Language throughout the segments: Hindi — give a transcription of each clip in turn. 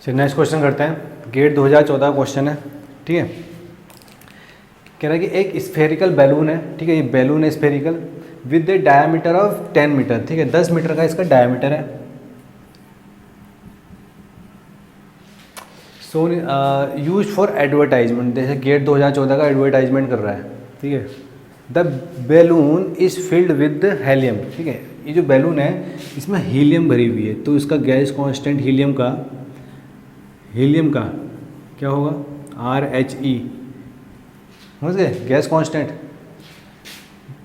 चलिए नेक्स्ट क्वेश्चन करते हैं। गेट 2014 का क्वेश्चन है, ठीक है। कह रहा है कि एक स्फेरिकल बैलून है, ठीक है। ये बैलून है spherical with the diameter of 10 metre, ठीक है। 10 मीटर का इसका डायमीटर है। सो यूज फॉर एडवर्टाइजमेंट, जैसे गेट 2014 का एडवर्टाइजमेंट कर रहा है, ठीक है। The balloon is filled with helium, ठीक है। ये जो बैलून है इसमें हीलियम भरी हुई है, तो इसका गैस कांस्टेंट हीलियम का क्या होगा? RHE, समझ गए? गैस कांस्टेंट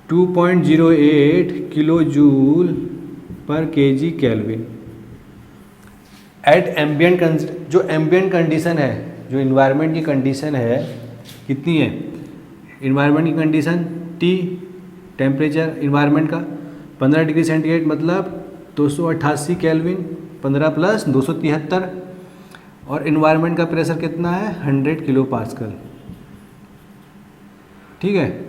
2.08 किलो जूल पर kg केल्विन एट एम्बियंट। जो एम्बियंट कंडीशन है, जो इन्वायरमेंट की कंडीशन है, कितनी है इन्वायरमेंट की कंडीशन? T टेम्परेचर इन्वायरमेंट का 15 डिग्री सेंटीग्रेड, मतलब 288 केल्विन, 15 प्लस 273, और इन्वायरमेंट का प्रेशर कितना है? 100 किलो पास्कल, ठीक है।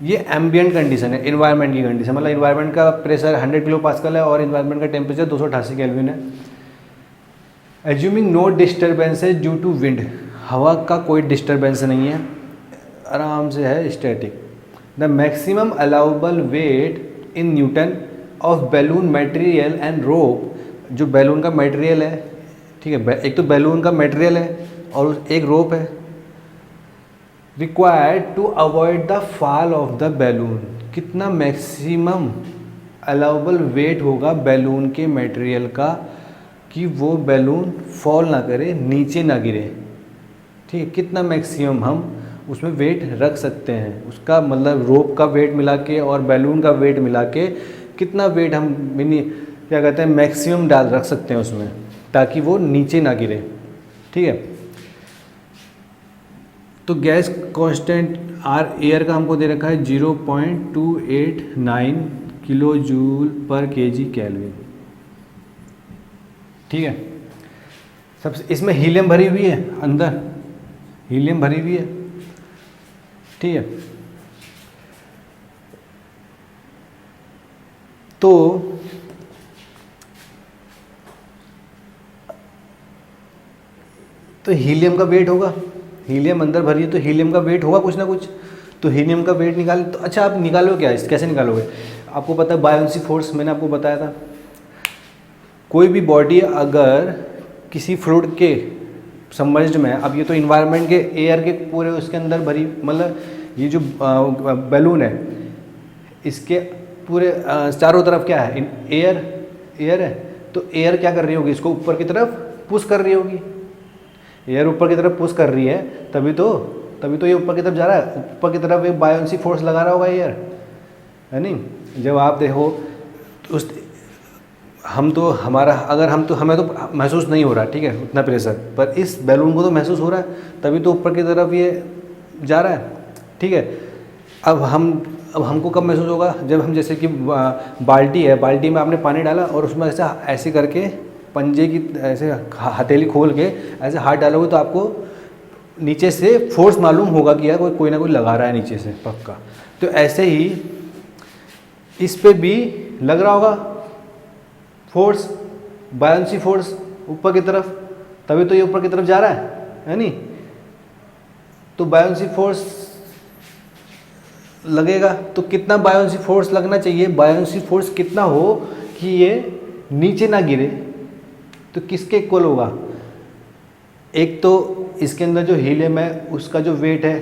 ये एम्बियंट कंडीशन है, इन्वायरमेंट की कंडीशन, मतलब इन्वायरमेंट का प्रेशर 100 किलो पास्कल है और इन्वायरमेंट का टेम्परेचर 288 केल्विन है। Assuming no disturbances due to wind, हवा का कोई डिस्टर्बेंस नहीं है, आराम से है, static. The maximum allowable weight in newton of balloon material and rope, जो बैलून का मटेरियल है, ठीक है। एक तो बैलून का मटेरियल है और एक रोप है। Required to avoid the fall of the balloon, कितना मैक्सिमम अलाउबल वेट होगा बैलून के मटेरियल का कि वो बैलून फॉल ना करे, नीचे ना गिरे, ठीक है। कितना मैक्सिमम हम उसमें वेट रख सकते हैं, उसका मतलब रोप का वेट मिला के और बैलून का वेट मिला के कितना वेट हम क्या कहते हैं मैक्सिमम रख सकते हैं उसमें, ताकि वो नीचे ना गिरे, ठीक है। तो गैस कांस्टेंट एयर का हमको दे रखा है 0.289 किलो जूल पर kg केल्विन, ठीक है। सबसे इसमें हीलियम भरी हुई है, अंदर हीलियम भरी हुई है, ठीक है। तो हीलियम का वेट होगा, हीलियम अंदर भरी है तो हीलियम का वेट होगा कुछ ना कुछ। तो हीलियम का वेट निकाल, तो अच्छा आप निकालो क्या, कैसे निकालोगे? आपको पता है बायोन्सी फोर्स, मैंने आपको बताया था। कोई भी बॉडी अगर किसी फ्लूइड के सबमर्ज्ड में, अब ये तो इन्वायरमेंट के एयर के पूरे उसके अंदर भरी, मतलब ये जो बैलून है इसके पूरे चारों तरफ क्या है? एयर है। तो एयर क्या कर रही होगी? इसको ऊपर की तरफ पुश कर रही होगी। एयर ऊपर की तरफ पुश कर रही है, तभी तो ये ऊपर की तरफ जा रहा है। ऊपर की तरफ एक बायोन्सी फोर्स लगा रहा होगा एयर, है नहीं? जब आप देखो उस हमें तो महसूस नहीं हो रहा, ठीक है, उतना प्रेशर, पर इस बैलून को तो महसूस हो रहा है, तभी तो ऊपर की तरफ ये जा रहा है, ठीक है। अब हमको कब महसूस होगा? जब हम जैसे कि बाल्टी है, बाल्टी में आपने पानी डाला और उसमें ऐसे करके पंजे की ऐसे हथेली खोल के ऐसे हाथ डालोगे तो आपको नीचे से फोर्स मालूम होगा कि यार कोई ना कोई लगा रहा है नीचे से, पक्का। तो ऐसे ही इस पे भी लग रहा होगा फोर्स, बायोन्सी फोर्स ऊपर की तरफ, तभी तो ये ऊपर की तरफ जा रहा है नहीं? तो बायोन्सी फोर्स लगेगा, तो कितना बायोन्सी फोर्स लगना चाहिए? बायोन्सी फोर्स कितना हो कि ये नीचे ना गिरे? तो किसके इक्वल होगा? एक तो इसके अंदर जो हीलियम है उसका जो वेट है,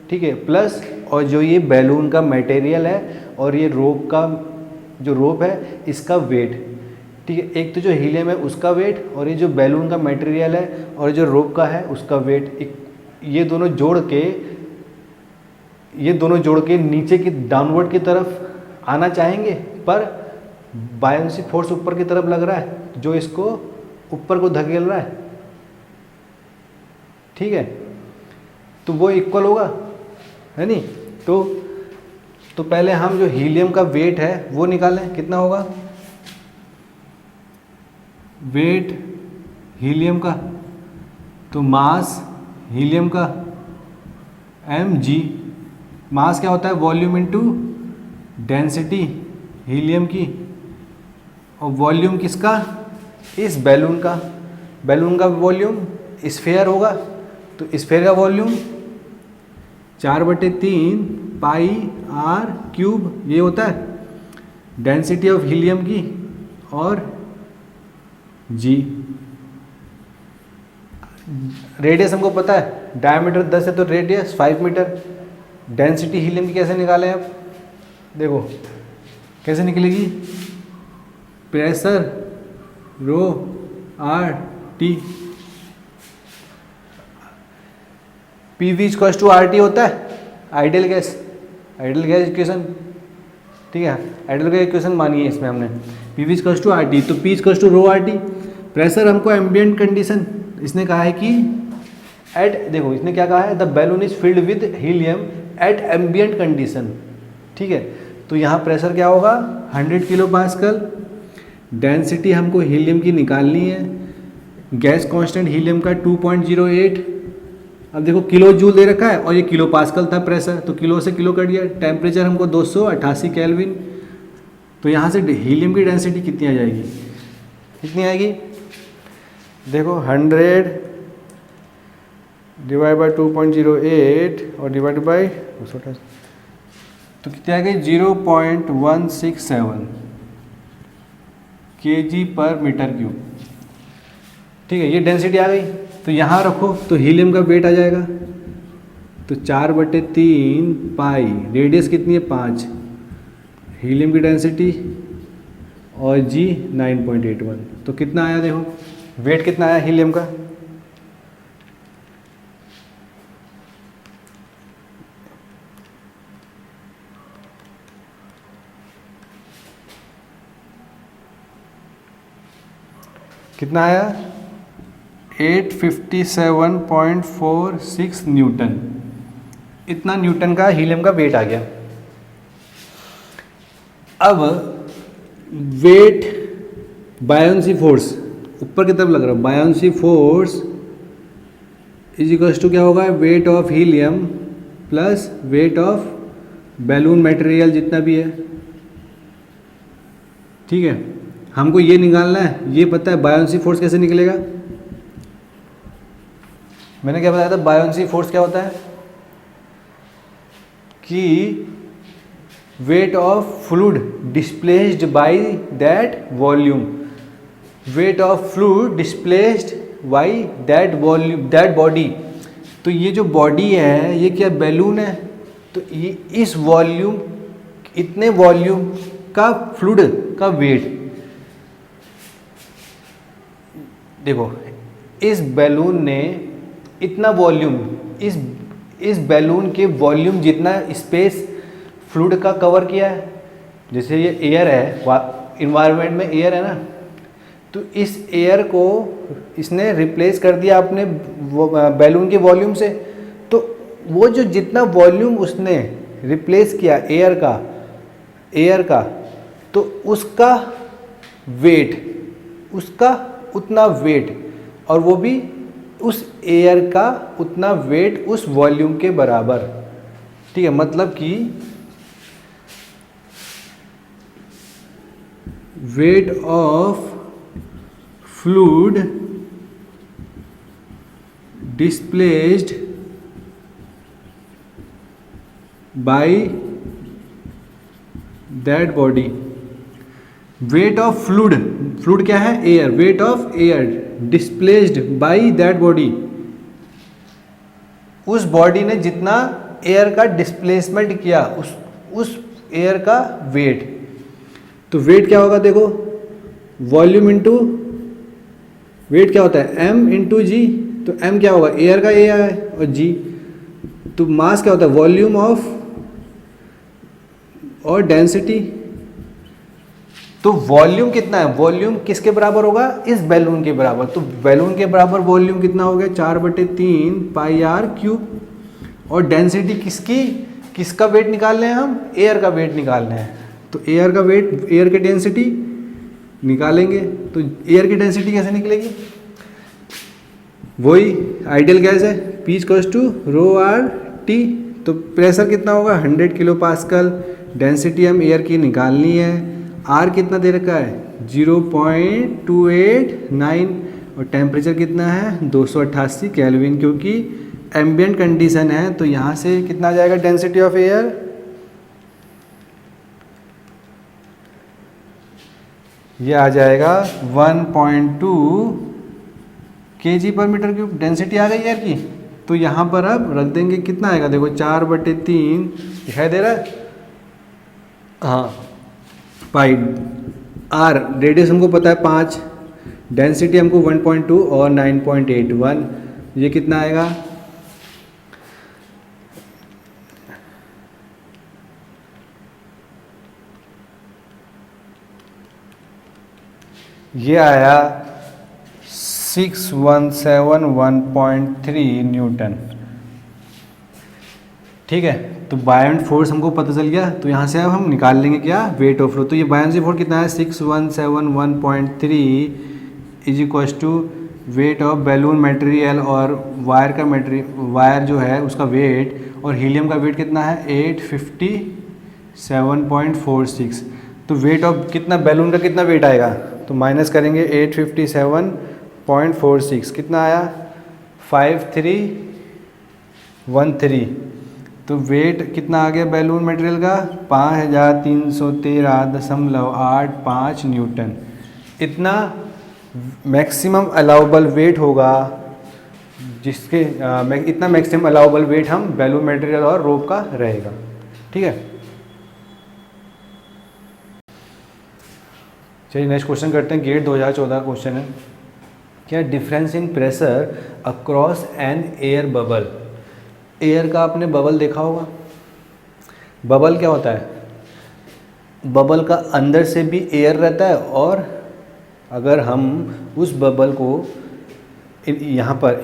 ठीक है, प्लस और जो ये बैलून का मटेरियल है और ये रोप है इसका वेट, ठीक है। एक तो जो हीलियम है उसका वेट और ये जो बैलून का मटेरियल है और जो रोप का है उसका वेट, ये दोनों जोड़ के नीचे की डाउनवर्ड की तरफ आना चाहेंगे, पर बायोन्सी फोर्स ऊपर की तरफ लग रहा है जो इसको ऊपर को धकेल रहा है, ठीक है। तो वो इक्वल होगा, है नहीं? तो पहले हम जो हीलियम का वेट है वो निकालें, कितना होगा वेट हीलियम का? तो मास हीलियम का mg, मास क्या होता है? वॉल्यूम इनटू डेंसिटी हीलियम की, और वॉल्यूम किसका? इस बैलून का, बैलून का वॉल्यूम स्फेयर होगा, तो स्फेयर का वॉल्यूम 4/3 पाई आर क्यूब ये होता है डेंसिटी ऑफ हीलियम की, और जी रेडियस हमको पता है, डायमीटर 10 है तो रेडियस 5 मीटर। डेंसिटी हीलियम की कैसे निकालें आप, देखो कैसे निकलेगी, pressure rho R T, P V equal to R T होता है आइडियल गैस इक्वेशन, ठीक है, आइडियल गैस इक्वेशन मानिए इसमें हमने P V equal to R T, तो P equal to rho R T. Pressure हमको एम्बिएंट कंडीशन, इसने कहा है कि एट, देखो इसने क्या कहा है, the balloon is filled with helium at ambient condition, ठीक है, तो यहाँ प्रेशर क्या होगा 100 किलो पास्कल। डेंसिटी हमको हीलियम की निकालनी है, गैस कांस्टेंट हीलियम का 2.08, अब देखो किलो जूल दे रखा है और ये किलो पास्कल था प्रेशर, तो किलो से किलो कट गया। टेम्परेचर हमको 288 केल्विन, तो यहाँ से हीलियम की डेंसिटी कितनी आ जाएगी, कितनी आएगी, देखो 100 डिवाइड बाई 2.08 और डिवाइड बाई तो कितनी आ गई 0.167 kg पर मीटर क्यूब, ठीक है, ये डेंसिटी आ गई। तो यहाँ रखो तो हीलियम का वेट आ जाएगा, तो 4/3 पाई, रेडियस कितनी है 5, हीलियम की डेंसिटी और जी 9.81, तो कितना आया, देखो वेट कितना आया हीलियम का, कितना आया 857.46 न्यूटन, इतना न्यूटन का हीलियम का वेट आ गया। अब वेट बायोंसी फोर्स ऊपर की तरफ लग रहा है, buoyancy force is equals to क्या होगा, weight of helium plus wait of balloon material जितना भी है, ठीक है, हमको ये निकालना है, ये पता है बायोंसी फोर्स कैसे निकलेगा, मैंने क्या बताया था, बायोंसी फोर्स क्या होता है कि weight of fluid displaced by that volume, weight of fluid displaced by that volume that body, तो ये जो बॉडी है ये क्या बैलून है, तो ये इस वॉल्यूम, इतने वॉल्यूम का फ्लूइड का वेट, देखो इस बैलून ने इतना वॉल्यूम, इस बैलून के वॉल्यूम जितना स्पेस फ्लूइड का कवर किया है, जैसे ये एयर है, इन्वायरमेंट में एयर है ना, तो इस एयर को इसने रिप्लेस कर दिया अपने बैलून के वॉल्यूम से, तो वो जो जितना वॉल्यूम उसने रिप्लेस किया एयर का तो उसका वेट, उसका उतना वेट, और वो भी उस एयर का उतना वेट उस वॉल्यूम के बराबर, ठीक है, मतलब कि weight of fluid displaced by that body, weight of fluid क्या है, air, weight of air displaced by that body, उस बॉडी ने जितना एयर का डिस्प्लेसमेंट किया उस एयर का वेट, तो वेट क्या होगा, देखो वॉल्यूम इंटू वेट क्या होता है m इंटू जी, तो m क्या होगा, एयर का एयर है, और g तो मास क्या होता है, वॉल्यूम ऑफ और डेंसिटी, तो वॉल्यूम कितना है, वॉल्यूम किसके बराबर होगा, इस बैलून के बराबर, तो बैलून के बराबर वॉल्यूम कितना हो गया 4/3 पाई आर क्यूब, और डेंसिटी किसका वेट निकालने हैं हम, एयर का वेट निकालने हैं, तो एयर का वेट, एयर की डेंसिटी निकालेंगे, तो एयर की डेंसिटी कैसे निकलेगी, वही आइडियल गैस है, P equals to rho R T, तो प्रेशर कितना होगा 100 किलो पास्कल, डेंसिटी हम एयर की निकालनी है, आर कितना दे रखा है 0.289, और टेम्परेचर कितना है 288 केल्विन, क्योंकि एम्बिएंट कंडीशन है। तो यहाँ से कितना आ जाएगा डेंसिटी ऑफ एयर, ये आ जाएगा 1.2 kg/m³। डेंसिटी आ गई एयर की। तो यहाँ पर अब रख देंगे, कितना आएगा देखो 4/3 दिखाई दे रहा है, हाँ पाई आर, रेडियस हमको पता है 5, डेंसिटी हमको 1.2 और 9.81, ये कितना आएगा, ये आया 6171.3 न्यूटन। ठीक है, तो बायोंट फोर्स हमको पता चल गया। तो यहाँ से अब हम निकाल लेंगे क्या, वेट ऑफ फ्लो। तो ये बायोंसी फोर्स कितना है 6171.3 is equals to weight of balloon material और वायर का वायर जो है उसका वेट, और हीलियम का वेट कितना है 857.46। तो वेट ऑफ कितना, बैलून का कितना वेट आएगा, तो माइनस करेंगे 857.46, कितना आया 5313। तो वेट कितना आ गया बैलून मटेरियल का 5313.85 न्यूटन। इतना मैक्सिमम अलाउबल वेट होगा, जिसके इतना मैक्सिमम अलाउबल वेट हम बैलून मटेरियल और रोप का रहेगा। ठीक है, चलिए नेक्स्ट क्वेश्चन करते हैं। गेट 2014 क्वेश्चन है, क्या difference in pressure across N air bubble. Air का आपने बबल देखा होगा। बबल क्या होता है, बबल का अंदर से भी एयर रहता है, और अगर हम उस बबल को यहाँ पर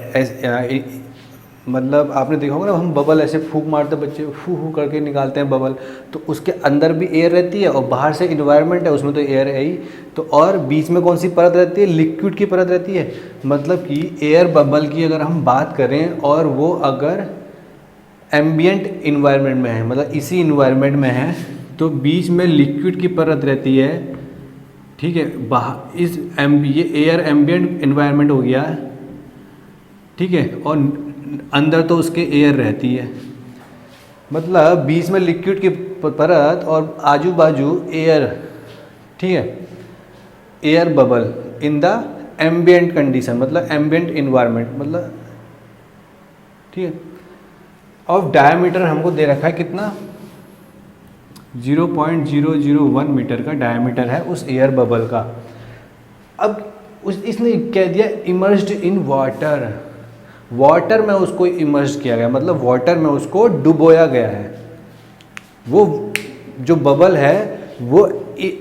मतलब आपने देखा होगा ना, हम बबल ऐसे फूंक मारते बच्चे, फू फू करके निकालते हैं बबल, तो उसके अंदर भी एयर रहती है और बाहर से इन्वायरमेंट है उसमें तो एयर है ही। तो और बीच में कौन सी परत रहती है, लिक्विड की परत रहती है। मतलब कि एयर बबल की अगर हम बात करें और वो अगर एम्बिएंट इन्वायरमेंट में है, मतलब इसी इन्वायरमेंट में है, तो बीच में लिक्विड की परत रहती है। ठीक है, बाहर ये एयर एम्बिएंट इन्वायरमेंट हो गया। ठीक है, और अंदर तो उसके एयर रहती है, मतलब बीच में लिक्विड की परत और आजू बाजू एयर। ठीक है, air bubble in the ambient condition, मतलब एम्बिएंट इन्वायरमेंट, मतलब ठीक है। और डायमीटर हमको दे रखा है कितना, 0.001 मीटर का डायमीटर है उस एयर बबल का। अब इसने कह दिया इमर्ज्ड इन वाटर, वाटर में उसको इमर्ज किया गया, मतलब वाटर में उसको डुबोया गया है। वो जो बबल है वो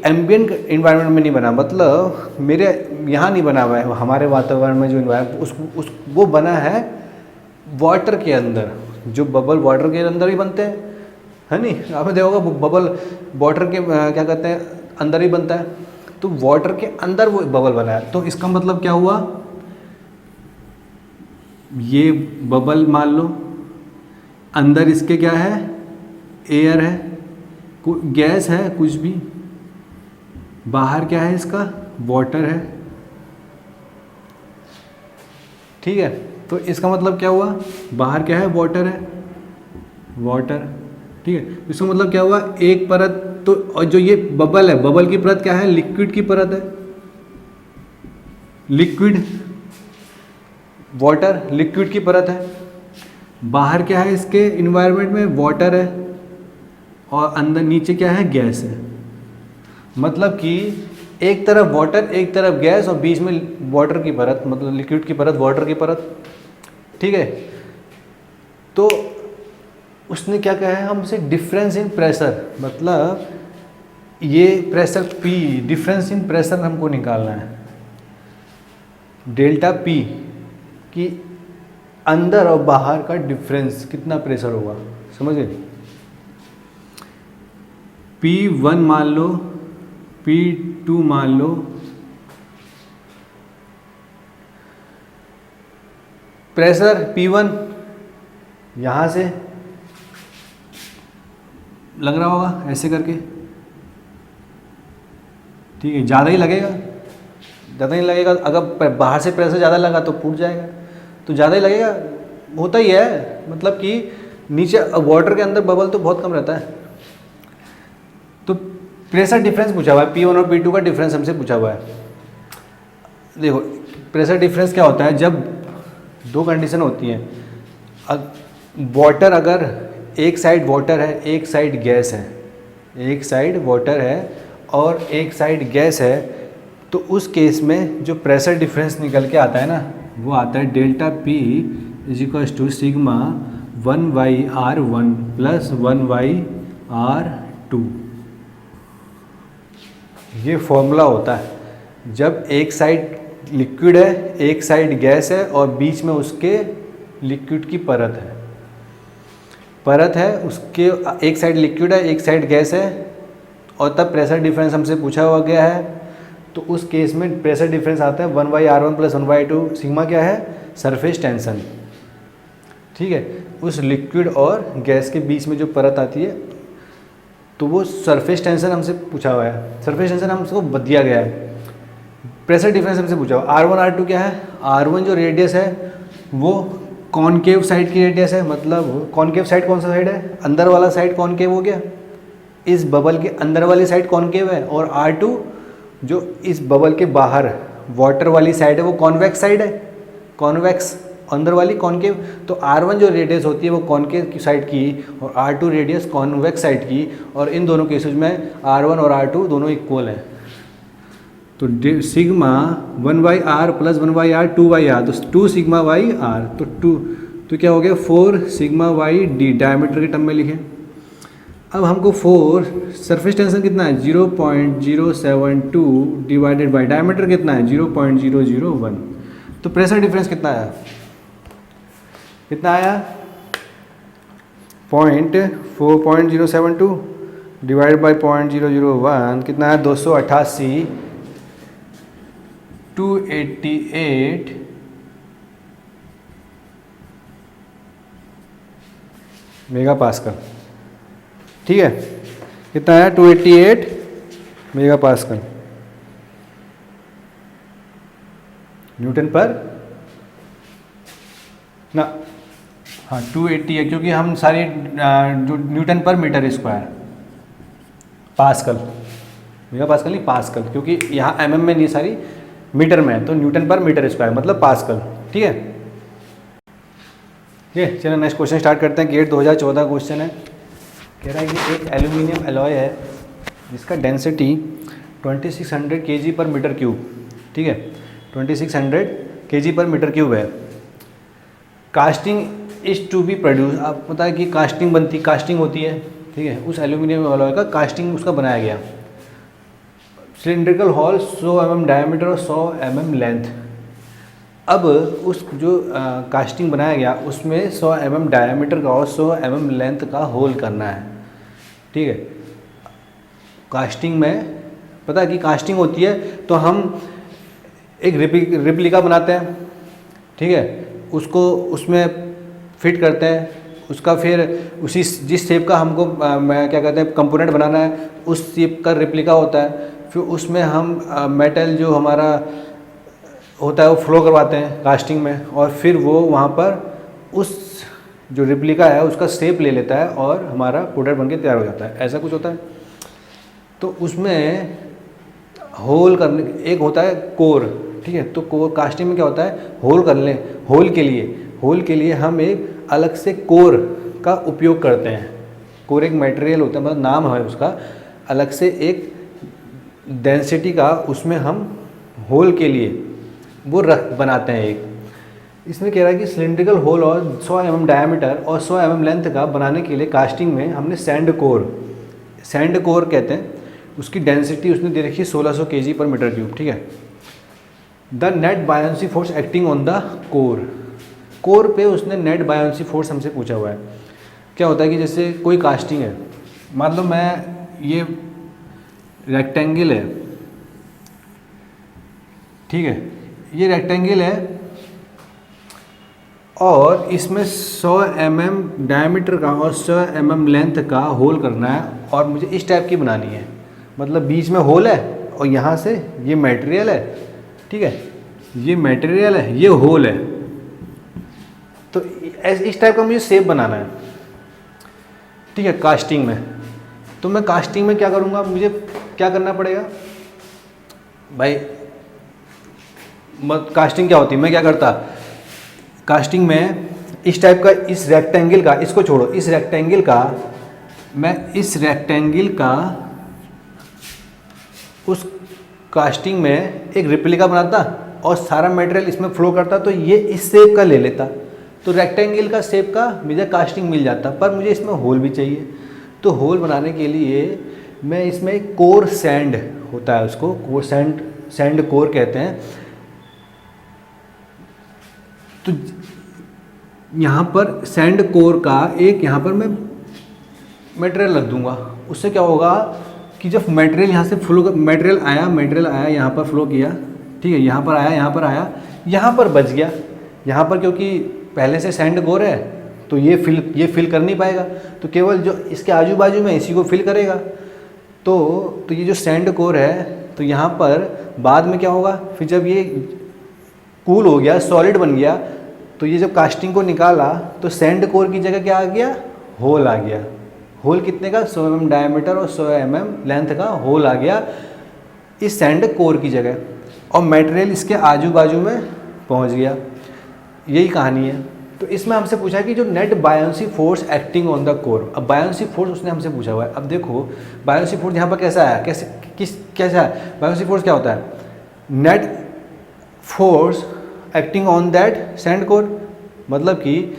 एम्बिएंट इन्वायरमेंट में नहीं बना, मतलब मेरे यहाँ नहीं बना हुआ है, हमारे वातावरण में जो इन्वायरमेंट वो बना है वाटर के अंदर। जो बबल वाटर के अंदर ही बनते हैं, है नहीं, आपने देखा होगा बबल वाटर के क्या कहते हैं अंदर ही बनता है। तो वाटर के अंदर वो बबल बना है। तो इसका मतलब क्या हुआ, ये बबल मान लो, अंदर इसके क्या है एयर है, गैस है कुछ भी, बाहर क्या है इसका वाटर है। ठीक है, तो इसका मतलब क्या हुआ, बाहर क्या है वाटर है, वाटर। ठीक है, इसका मतलब क्या हुआ, एक परत तो, और जो ये बबल है, बबल की परत क्या है, लिक्विड की परत है, लिक्विड वाटर, लिक्विड की परत है। बाहर क्या है इसके इन्वायरमेंट में वाटर है, और अंदर नीचे क्या है गैस है। मतलब कि एक तरफ वाटर एक तरफ गैस और बीच में वाटर की परत, मतलब लिक्विड की परत वाटर की परत। ठीक है, तो उसने क्या कहा है हमसे, डिफरेंस इन प्रेशर, मतलब ये pressure P, difference in pressure हमको निकालना है। डेल्टा P कि अंदर और बाहर का डिफरेंस कितना प्रेशर होगा, समझ गए। P1 मान लो, P2 मान लो, प्रेशर P1 यहाँ से लग रहा होगा ऐसे करके, ठीक है, ज़्यादा ही लगेगा, ज़्यादा नहीं लगेगा। अगर बाहर से प्रेशर ज़्यादा लगा तो फूट जाएगा, तो ज़्यादा ही लगेगा, होता ही है। मतलब कि नीचे वाटर के अंदर बबल तो बहुत कम रहता है। तो प्रेशर डिफरेंस पूछा हुआ है, P1 और P2 का डिफरेंस हमसे पूछा हुआ है। देखो प्रेशर डिफरेंस क्या होता है, जब दो कंडीशन होती हैं, वाटर अगर एक साइड वाटर है एक साइड गैस है, एक साइड वाटर है और एक साइड गैस है, तो उस केस में जो प्रेशर डिफरेंस निकल के आता है ना, वो आता है delta P = sigma 1/R1 plus 1/R2। ये फॉर्मूला होता है जब एक साइड लिक्विड है एक साइड गैस है और बीच में उसके लिक्विड की परत है, उसके एक साइड लिक्विड है एक साइड गैस है, और तब प्रेशर डिफरेंस हमसे पूछा हुआ गया है। तो उस केस में प्रेशर डिफरेंस आता है 1/R1 प्लस 1/2। सिग्मा क्या है, सरफेस टेंशन, ठीक है। उस लिक्विड और गैस के बीच में जो परत आती है, तो वो सरफेस टेंशन हमसे पूछा हुआ है। सरफेस टेंशन हमको दिया गया है, प्रेशर डिफरेंस हमसे पूछा हुआ। R1 R2 क्या है, R1 जो रेडियस है वो कॉनकेव साइड की रेडियस है, मतलब कॉनकेव साइड कौन सा साइड है, अंदर वाला साइड कॉनकेव हो गया, इस बबल के अंदर वाली साइड कॉनकेव है। और R2 जो इस बबल के बाहर वाटर वाली साइड है वो कॉन्वेक्स साइड है, कॉन्वेक्स, अंदर वाली कॉनकेव। तो R1 जो रेडियस होती है वो कॉनकेव की साइड की और R2 रेडियस कॉन्वेक्स साइड की, और इन दोनों केसेस में R1 और R2 दोनों इक्वल हैं। तो sigma 1/R plus 1/R 2/R, तो 2 सिग्मा बाई R, तो 2 तो क्या हो गया 4 सिग्मा बाई D, डायमीटर के टर्म में लिखें। अब हमको 4 सरफेस टेंशन कितना है 0.072 डिवाइडेड बाई डायमीटर कितना है 0.001, तो प्रेशर डिफरेंस कितना आया, कितना आया 4.072 डिवाइड बाई 0.001 कितना है 288 288 मेगा पास्कल, ठीक है। कितना है 288 मेगा पास्कल न्यूटन पर ना, हाँ 280 है क्योंकि हम सारी जो न्यूटन पर metre square, pascal, mega pascal नहीं पास्कल, क्योंकि यहाँ mm में नहीं सारी मीटर में है, तो न्यूटन पर मीटर स्क्वायर मतलब पास्कल, ठीक है। ये चलो नेक्स्ट क्वेश्चन स्टार्ट करते हैं। गेट 2014 क्वेश्चन है, कह रहा है कि एक एल्यूमिनियम एलॉय है जिसका डेंसिटी 2600 kg पर मीटर क्यूब, ठीक है, 2600 kg पर मीटर क्यूब है। Casting is to be produce, आप पता है कि कास्टिंग बनती, कास्टिंग होती है, ठीक है, उस एल्यूमिनियम एलॉय का कास्टिंग उसका बनाया गया। सिलिंड्रिकल हॉल 100 mm डायमीटर और 100 mm लेंथ। अब उस जो कास्टिंग बनाया गया उसमें 100 mm डायमीटर का और 100 mm लेंथ का होल करना है, ठीक है। कास्टिंग में पता है कि कास्टिंग होती है तो हम एक रिप्लिका बनाते हैं, ठीक है, उसको उसमें फिट करते हैं, उसका फिर उसी जिस शेप का हमको क्या कहते हैं कंपोनेंट बनाना है उस शेप का रिप्लिका होता है। फिर उसमें हम मेटल जो हमारा होता है वो फ्लो करवाते हैं कास्टिंग में, और फिर वो वहाँ पर उस जो रिप्लिका है उसका शेप ले लेता है और हमारा प्रोडक्ट बनके तैयार हो जाता है, ऐसा कुछ होता है। तो उसमें होल करने एक होता है कोर, ठीक है, तो कोर कास्टिंग में क्या होता है होल करने, होल के लिए हम एक अलग से कोर का उपयोग करते हैं। कोर एक मटेरियल होता है, मतलब नाम है उसका, अलग से एक डेंसिटी का उसमें हम होल के लिए वो बनाते हैं एक। इसमें कह रहा है कि सिलिंड्रिकल होल और 100 mm डायमीटर और 100 mm लेंथ का बनाने के लिए कास्टिंग में हमने सैंड कोर कहते हैं, उसकी डेंसिटी उसने दे रखी है 1600 kg पर मीटर क्यूब, ठीक है। The net buoyancy force acting on the core पे उसने नेट बायोंसी फोर्स हमसे पूछा हुआ है। क्या होता है कि जैसे कोई कास्टिंग है, मान लो मैं ये रेक्टेंगल है, ठीक है, ये रेक्टेंगल है और इसमें 100 mm डायमीटर का और 100 mm लेंथ का होल करना है और मुझे इस टाइप की बनानी है, मतलब बीच में होल है और यहाँ से ये मटेरियल है, ठीक है, ये मटेरियल है, ये होल है। तो इस टाइप का मुझे शेप बनाना है, ठीक है, कास्टिंग में। तो मैं कास्टिंग में क्या करूँगा, मुझे क्या करना पड़ेगा भाई, कास्टिंग क्या होती है, मैं क्या करता, कास्टिंग में इस टाइप का, इस रेक्टेंगल का, इसको छोड़ो, इस रेक्टेंगल का, मैं इस रेक्टेंगल का उस कास्टिंग में एक रिप्लिका बनाता और सारा मटेरियल इसमें फ्लो करता, तो ये इस शेप का ले लेता, तो रेक्टेंगल का शेप का मुझे कास्टिंग मिल जाता। पर मुझे इसमें होल भी चाहिए, तो होल बनाने के लिए मैं इसमें कोर सैंड होता है, उसको वो सैंड कोर कहते हैं। तो यहाँ पर सैंड कोर का एक यहाँ पर मैं मटेरियल रख दूँगा। उससे क्या होगा कि जब मटेरियल यहाँ से फ्लो, मटेरियल आया यहाँ पर फ्लो किया, ठीक है, यहाँ पर आया, यहाँ पर बच गया, यहाँ पर क्योंकि पहले से सैंड कोर है तो ये फिल कर नहीं पाएगा, तो केवल जो इसके आजू बाजू में इसी को फिल करेगा। तो ये जो सैंड कोर है, तो यहाँ पर बाद में क्या होगा, फिर जब ये कूल हो गया, सॉलिड बन गया, तो ये जब कास्टिंग को निकाला तो सैंड कोर की जगह क्या आ गया, होल आ गया। होल कितने का, 100 mm डायमीटर और 100 mm लेंथ का होल आ गया इस सैंड कोर की जगह, और मटेरियल इसके आजू बाजू में पहुंच गया। यही कहानी है। तो इसमें हमसे पूछा है कि जो net buoyancy force acting on the core, अब बायोंसी फोर्स उसने हमसे पूछा हुआ है। अब देखो बायोंसी फोर्स यहाँ पर कैसा है, कैसा है बायोंसी फोर्स, क्या होता है, net force acting on that sand core. मतलब कि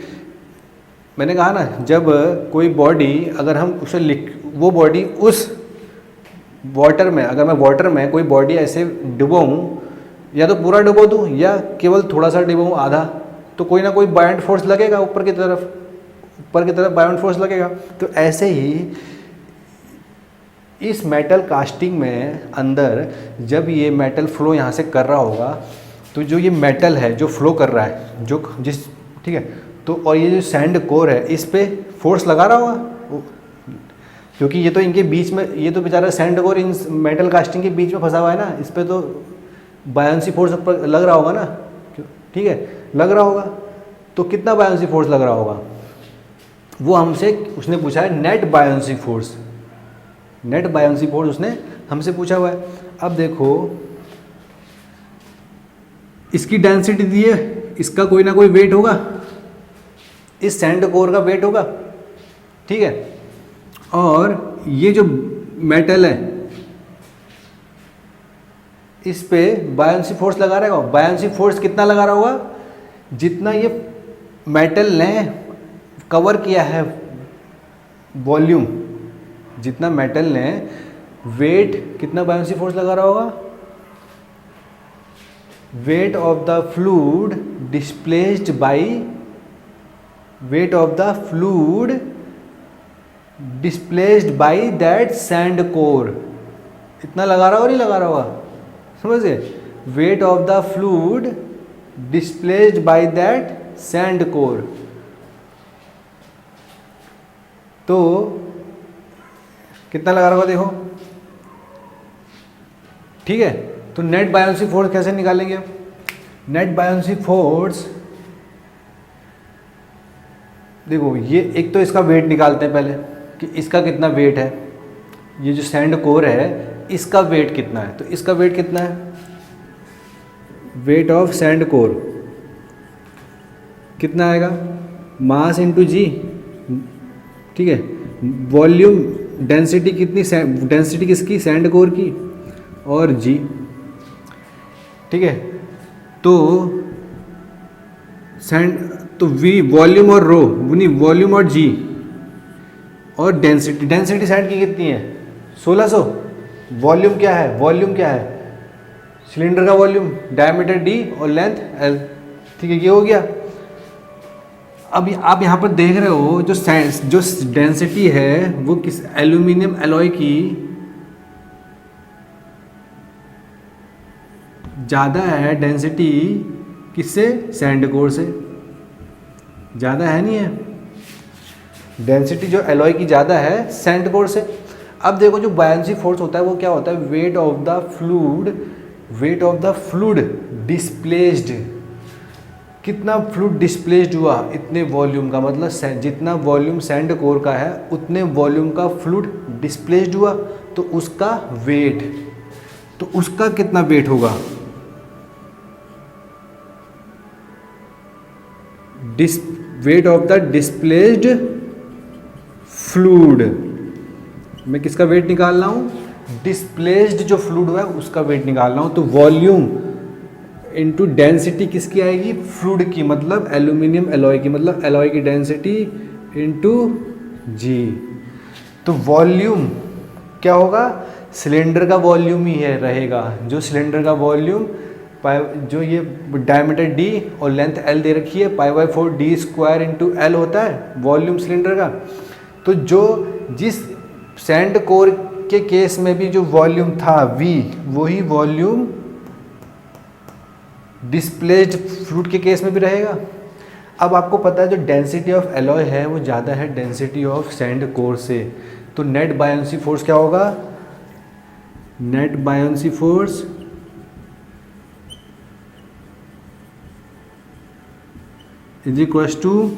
मैंने कहा ना, जब कोई बॉडी, अगर हम उसे वो बॉडी उस वाटर में, अगर मैं वाटर में कोई बॉडी ऐसे डुबोऊँ, या तो पूरा डुबो दूँ या केवल थोड़ा सा डुबोऊँ, आधा, तो कोई ना कोई बायोंट फोर्स लगेगा ऊपर की तरफ बायोंट फोर्स लगेगा। तो ऐसे ही इस मेटल कास्टिंग में अंदर जब ये मेटल फ्लो यहाँ से कर रहा होगा, तो जो ये मेटल है जो फ्लो कर रहा है, ठीक है, तो और ये जो सैंड कोर है इस पे फोर्स लगा रहा होगा, क्योंकि ये तो इनके बीच में, ये तो बेचारा सैंड कोर इन मेटल कास्टिंग के बीच में फंसा हुआ है ना, इस पे तो बायोंसी फोर्स ऊपर लग रहा होगा ना, ठीक है, लग रहा होगा। तो कितना बायोंसी फोर्स लग रहा होगा, वो हमसे उसने पूछा है net buoyancy force. Net buoyancy force उसने हमसे पूछा हुआ है। अब देखो इसकी डेंसिटी दी है, इसका कोई ना कोई वेट होगा, इस सैंड कोर का वेट होगा, ठीक है, और ये जो मेटल है इस पे बायोंसी फोर्स लगा रहेगा। बायोंसी फोर्स कितना लगा रहा होगा, जितना ये मेटल ने कवर किया है वॉल्यूम, जितना मेटल ने वेट, कितना बायोंसी फोर्स लगा रहा होगा, weight of the fluid displaced by, weight of the fluid displaced by that sand core, इतना लगा रहा होगा, नहीं लगा रहा होगा, समझे, weight of the fluid displaced by that sand core. तो कितना लगा रहा होगा देखो, ठीक है। तो नेट बायोंसी फोर्स कैसे निकालेंगे, नेट बायोंसी फोर्स देखो, ये एक तो इसका वेट निकालते हैं पहले कि इसका कितना वेट है, ये जो सैंड कोर है इसका वेट कितना है, तो इसका वेट कितना है, वेट ऑफ सैंड कोर कितना आएगा, मास इंटू जी, ठीक है, वॉल्यूम, डेंसिटी कितनी, डेंसिटी किसकी, सैंड कोर की, और जी, ठीक है। तो सैंड, तो वी वॉल्यूम और रो, नहीं वॉल्यूम और जी, और डेंसिटी, डेंसिटी सैंड की कितनी है 1600, वॉल्यूम क्या है, वॉल्यूम क्या है, सिलेंडर का वॉल्यूम, डायमीटर डी और लेंथ एल, ठीक है, ये हो गया। अब आप यहाँ पर देख रहे हो जो डेंसिटी है वो किस एल्यूमिनियम एलॉय की ज़्यादा है, डेंसिटी किससे, सैंड कोर से ज़्यादा है, नहीं है, डेंसिटी जो एलॉय की ज़्यादा है सैंड कोर से। अब देखो जो बायोंसी फोर्स होता है वो क्या होता है, weight of the fluid weight of the fluid displaced, कितना फ्लूड डिस्प्लेस्ड हुआ इतने वॉल्यूम का, मतलब जितना वॉल्यूम सैंड कोर का है उतने वॉल्यूम का फ्लूड डिस्प्लेस्ड हुआ, तो उसका वेट, तो उसका कितना वेट होगा, weight of the displaced fluid. मैं किसका वेट निकाल रहा हूँ, डिस्प्लेस्ड जो फ्लूड हुआ है उसका वेट निकाल रहा हूँ। तो वॉल्यूम इनटू डेंसिटी किसकी आएगी, फ्लूड की, मतलब एल्यूमिनियम एलॉय की, मतलब एलॉय की डेंसिटी इनटू जी। तो वॉल्यूम क्या होगा, सिलेंडर का वॉल्यूम ही है रहेगा, जो सिलेंडर का वॉल्यूम जो ये डायमीटर d और लेंथ l दे रखी है, π/4 d² इंटू l होता है वॉल्यूम सिलेंडर का। तो जो जिस सैंड कोर के केस में भी जो वॉल्यूम था v, वही वॉल्यूम डिस्प्लेस्ड फ्लूइड के केस में भी रहेगा। अब आपको पता है जो डेंसिटी ऑफ एलॉय है वो ज़्यादा है डेंसिटी ऑफ सैंड कोर से, तो नेट बायोंसी फोर्स क्या होगा, net buoyancy force is equal to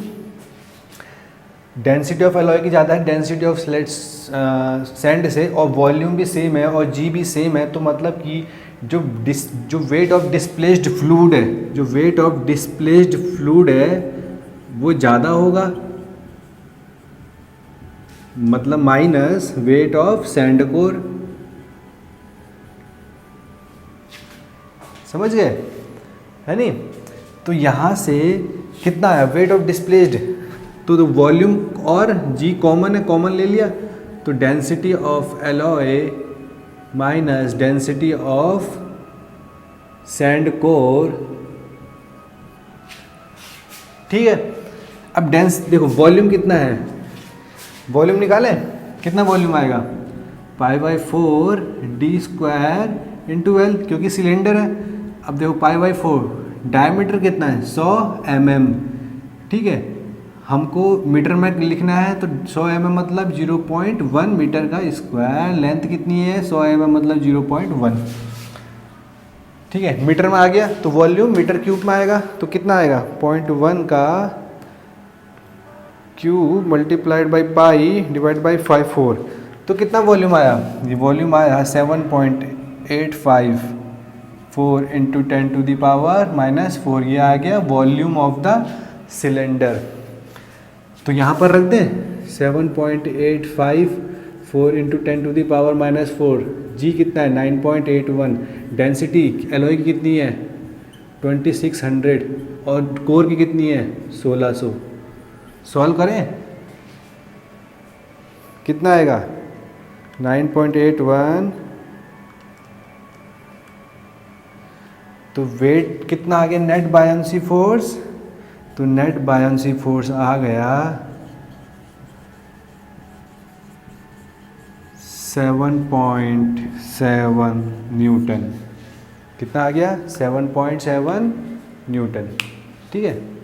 density of alloy की ज़्यादा है डेंसिटी ऑफ सैंड से, और वॉल्यूम भी सेम है और जी भी सेम है, तो मतलब कि जो वेट ऑफ डिस्प्लेस्ड फ्लूइड है, जो वेट ऑफ डिस्प्लेस्ड फ्लूइड है वो ज़्यादा होगा, मतलब minus weight of sand core. समझ गए है नहीं। तो यहाँ से कितना है वेट ऑफ डिस्प्लेस्ड, तो वॉल्यूम और जी कॉमन है, कॉमन ले लिया, तो density of alloy minus density of sand core, ठीक है। अब देखो वॉल्यूम कितना है, वॉल्यूम निकालें, कितना वॉल्यूम आएगा, π/4 d² इंटू l, क्योंकि सिलेंडर है। अब देखो π/4 डायमीटर कितना है 100 mm, ठीक है, हमको मीटर में लिखना है, तो 100 mm मतलब 0.1 मीटर का स्क्वायर, लेंथ कितनी है 100 mm मतलब 0.1, ठीक है, मीटर में आ गया। तो वॉल्यूम मीटर क्यूब में आएगा, तो कितना आएगा 0.1 का cube multiplied by pi divide by 5/4, तो कितना वॉल्यूम आया, ये वॉल्यूम आया 7.854 इंटू 10⁻⁻⁻4, ये आ गया वॉल्यूम ऑफ द सिलेंडर। तो यहाँ पर रख दें 7.854 इंटू 10⁻⁻4, जी कितना है 9.81, डेंसिटी एलॉय की कितनी है 2600 और कोर की कितनी है 1600। सॉल्व करें कितना आएगा 9.81, तो वेट कितना आ गया नेट बायोंसी फोर्स, तो नेट बायोंसी फोर्स आ गया 7.7 न्यूटन। कितना आ गया 7.7 न्यूटन, ठीक है।